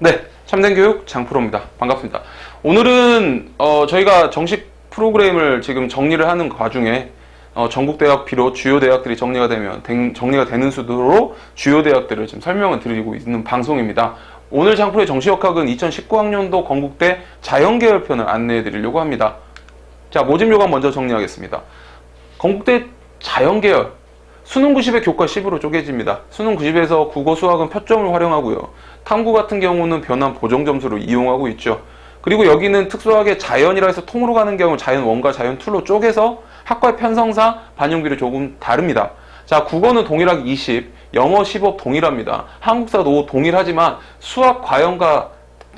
네, 참된 교육 장프로입니다. 반갑습니다. 오늘은 저희가 정식 프로그램을 지금 정리를 하는 과중에 전국 대학 비롯 주요 대학들이 정리가 되는 수도로 주요 대학들을 지금 설명을 드리고 있는 방송입니다. 오늘 장프로의 정시역학은 2019학년도 건국대 자연계열 편을 안내해 드리려고 합니다. 자, 모집 요강 먼저 정리하겠습니다. 건국대 자연계열 수능 90에 교과 10으로 쪼개집니다. 수능 90에서 국어, 수학은 표점을 활용하고요. 탐구 같은 경우는 변환 보정 점수로 이용하고 있죠. 그리고 여기는 특수하게 자연이라 해서 통으로 가는 경우 자연 1과 자연 2로 쪼개서 학과의 편성상 반영비를 조금 다릅니다. 자, 국어는 동일하게 20, 영어 15 동일합니다. 한국사도 동일하지만 수학 과형과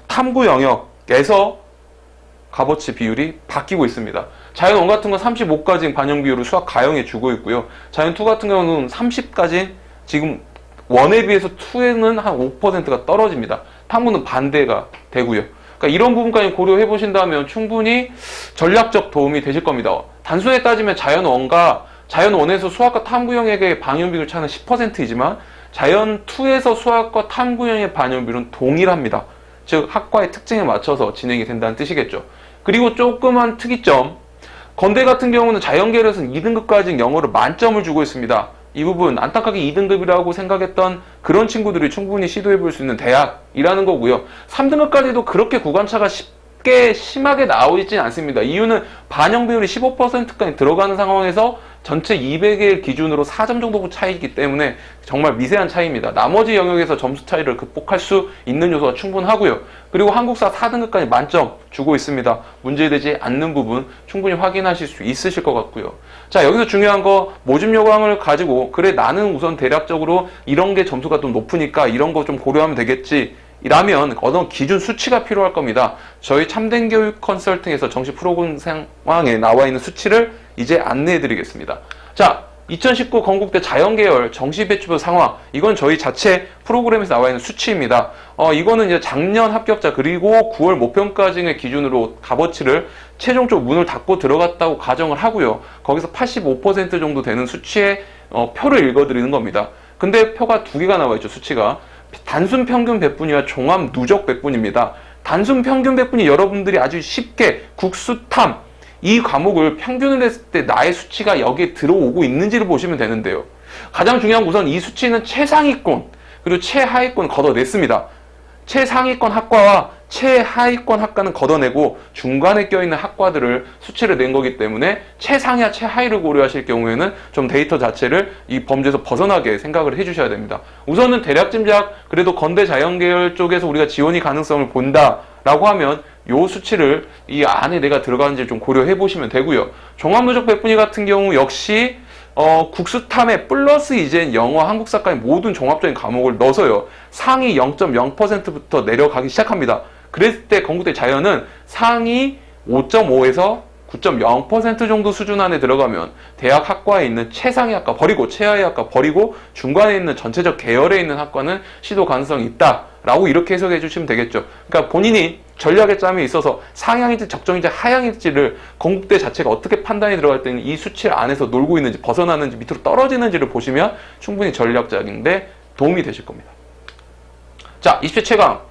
탐구 영역에서 값어치 비율이 바뀌고 있습니다. 자연 1 같은 건 35까지 반영 비율을 수학 가형에 주고 있고요. 자연 2 같은 경우는 30까지 지금 1에 비해서 2에는 한 5%가 떨어집니다. 탐구는 반대가 되고요. 그러니까 이런 부분까지 고려해 보신다면 충분히 전략적 도움이 되실 겁니다. 단순히 따지면 자연 1과 자연 1에서 수학과 탐구 영역의 반영 비율 차는 10%이지만 자연 2에서 수학과 탐구 영역의 반영 비율은 동일합니다. 즉 학과의 특징에 맞춰서 진행이 된다는 뜻이겠죠. 그리고 조그만 특이점, 건대 같은 경우는 자연계열에서는 2등급까지 영어를 만점을 주고 있습니다. 이 부분 안타깝게 2등급이라고 생각했던 그런 친구들이 충분히 시도해 볼 수 있는 대학이라는 거고요. 3등급까지도 그렇게 구간차가 쉽게 심하게 나오지 않습니다. 이유는 반영 비율이 15%까지 들어가는 상황에서 전체 200일 기준으로 4점 정도 차이이기 때문에 정말 미세한 차이입니다. 나머지 영역에서 점수 차이를 극복할 수 있는 요소가 충분하고요. 그리고 한국사 4등급까지 만점 주고 있습니다. 문제되지 않는 부분 충분히 확인하실 수 있으실 것 같고요. 자, 여기서 중요한 거 모집 요강을 가지고 그래 나는 우선 대략적으로 이런 게 점수가 좀 높으니까 이런 거 좀 고려하면 되겠지 라면 어떤 기준 수치가 필요할 겁니다. 저희 참된 교육 컨설팅에서 정식 프로그램 상황에 나와 있는 수치를 이제 안내해 드리겠습니다. 자, 2019 건국대 자연계열 정시 배치부 상황, 이건 저희 자체 프로그램에서 나와 있는 수치입니다. 이거는 이제 작년 합격자 그리고 9월 모평가증의 기준으로 값어치를 최종적으로 문을 닫고 들어갔다고 가정을 하고요. 거기서 85% 정도 되는 수치의 표를 읽어드리는 겁니다. 근데 표가 두 개가 나와 있죠, 수치가. 단순 평균 배분이와 종합 누적 배분입니다. 단순 평균 배분이 여러분들이 아주 쉽게 국수탐 이 과목을 평균을 했을 때 나의 수치가 여기에 들어오고 있는지를 보시면 되는데요. 가장 중요한 것은 이 수치는 최상위권 그리고 최하위권 걷어냈습니다. 최상위권 학과와 최하위권 학과는 걷어내고 중간에 껴있는 학과들을 수치를 낸 거기 때문에 최상위와 최하위를 고려하실 경우에는 좀 데이터 자체를 이 범주에서 벗어나게 생각을 해주셔야 됩니다. 우선은 대략 짐작 그래도 건대 자연계열 쪽에서 우리가 지원이 가능성을 본다라고 하면 요 수치를 이 안에 내가 들어가는지 좀 고려해 보시면 되고요. 종합누적 배분위 같은 경우 역시 국수탐에 플러스 이제 영어, 한국사까지 모든 종합적인 과목을 넣어서요. 상위 0.0%부터 내려가기 시작합니다. 그랬을 때 건국대 자연은 상위 5.5에서 9.0% 정도 수준 안에 들어가면 대학 학과에 있는 최상위 학과 버리고 최하위 학과 버리고 중간에 있는 전체적 계열에 있는 학과는 시도 가능성이 있다라고 이렇게 해석해 주시면 되겠죠. 그러니까 본인이 전략의 짬에 있어서 상향일지 적정일지 하향일지를 건국대 자체가 어떻게 판단이 들어갈 때는 이 수치 안에서 놀고 있는지 벗어나는지 밑으로 떨어지는지를 보시면 충분히 전략적인데 도움이 되실 겁니다. 자, 20회 최강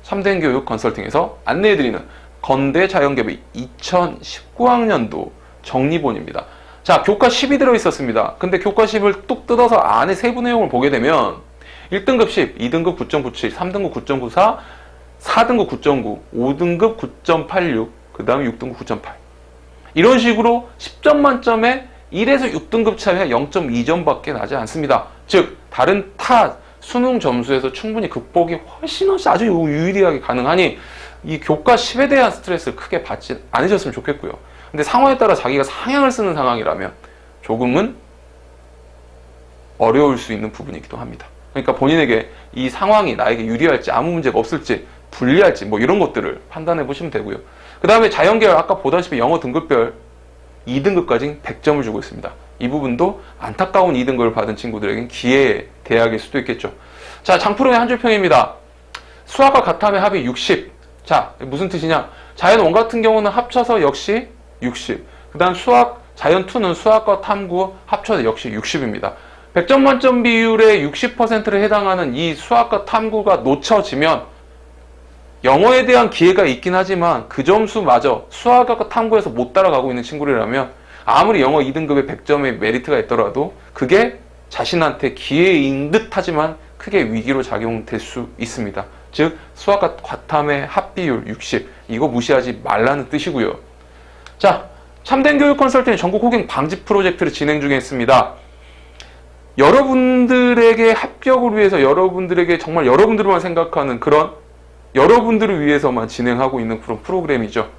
3대 교육 컨설팅에서 안내해드리는 건대 자연계열 2019학년도 정리본입니다. 자, 교과 10이 들어있었습니다. 근데 교과 10을 뚝 뜯어서 안에 세부 내용을 보게 되면 1등급 10, 2등급 9.97, 3등급 9.94, 4등급 9.9, 5등급 9.86, 그 다음에 6등급 9.8. 이런 식으로 10점 만점에 1에서 6등급 차이가 0.2점밖에 나지 않습니다. 즉, 다른 타 수능 점수에서 충분히 극복이 훨씬 아주 유리하게 가능하니 이 교과 10에 대한 스트레스를 크게 받지 않으셨으면 좋겠고요. 근데 상황에 따라 자기가 상향을 쓰는 상황이라면 조금은 어려울 수 있는 부분이기도 합니다. 그러니까 본인에게 이 상황이 나에게 유리할지 아무 문제가 없을지 불리할지 뭐 이런 것들을 판단해 보시면 되고요. 그 다음에 자연계열 아까 보다시피 영어 등급별 2등급까지 100점을 주고 있습니다. 이 부분도 안타까운 2등급을 받은 친구들에겐 기회의 대학일 수도 있겠죠. 자, 장프로의 한 줄평입니다. 수학과 가탐의 합이 60. 자, 무슨 뜻이냐? 자연 1 같은 경우는 합쳐서 역시 60. 그 다음 자연 2는 수학과 탐구 합쳐서 역시 60입니다. 100점 만점 비율의 60%를 해당하는 이 수학과 탐구가 놓쳐지면 영어에 대한 기회가 있긴 하지만 그 점수마저 수학과 탐구에서 못 따라가고 있는 친구들이라면 아무리 영어 2등급의 100점의 메리트가 있더라도 그게 자신한테 기회인 듯 하지만 크게 위기로 작용될 수 있습니다. 즉 수학과 과탐의 합비율 60 이거 무시하지 말라는 뜻이고요. 자, 참된 교육 컨설팅 전국 호갱 방지 프로젝트를 진행 중에 있습니다. 여러분들에게 합격을 위해서 여러분들에게 정말 여러분들만 생각하는 그런 여러분들을 위해서만 진행하고 있는 그런 프로그램이죠.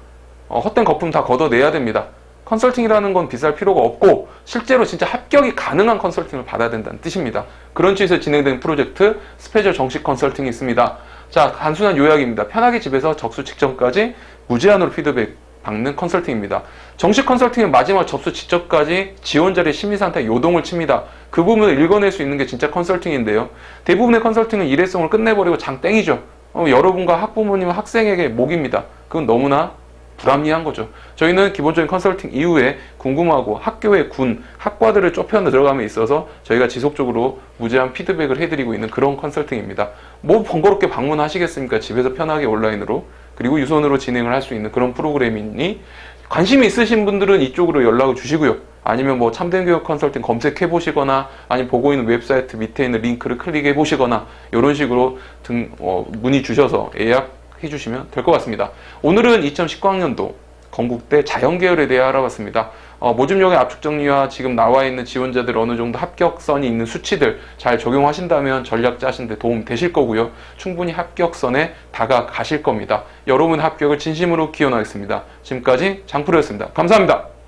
헛된 거품 다 걷어내야 됩니다. 컨설팅이라는 건 비쌀 필요가 없고 실제로 진짜 합격이 가능한 컨설팅을 받아야 된다는 뜻입니다. 그런 취지에서 진행된 프로젝트 스페셜 정식 컨설팅이 있습니다. 자, 단순한 요약입니다. 편하게 집에서 접수 직전까지 무제한으로 피드백 받는 컨설팅입니다. 정식 컨설팅의 마지막 접수 직전까지 지원자의 심리상태 요동을 칩니다. 그 부분을 읽어낼 수 있는 게 진짜 컨설팅인데요. 대부분의 컨설팅은 일회성을 끝내버리고 장땡이죠. 여러분과 학부모님, 학생에게 목입니다. 그건 너무나 불합리한 거죠. 저희는 기본적인 컨설팅 이후에 궁금하고 학교의 군, 학과들을 좁혀 들어감에 있어서 저희가 지속적으로 무제한 피드백을 해드리고 있는 그런 컨설팅입니다. 뭐 번거롭게 방문하시겠습니까? 집에서 편하게 온라인으로 그리고 유선으로 진행을 할 수 있는 그런 프로그램이니 관심이 있으신 분들은 이쪽으로 연락을 주시고요. 아니면 뭐 참된 교육 컨설팅 검색해 보시거나 아니면 보고 있는 웹사이트 밑에 있는 링크를 클릭해 보시거나 이런 식으로 문의 주셔서 예약해 주시면 될 것 같습니다. 오늘은 2019학년도 건국대 자연계열에 대해 알아봤습니다. 모집용의 압축 정리와 지금 나와 있는 지원자들 어느 정도 합격선이 있는 수치들 잘 적용하신다면 전략 짜시는데 도움 되실 거고요. 충분히 합격선에 다가가실 겁니다. 여러분 합격을 진심으로 기원하겠습니다. 지금까지 장프로였습니다. 감사합니다.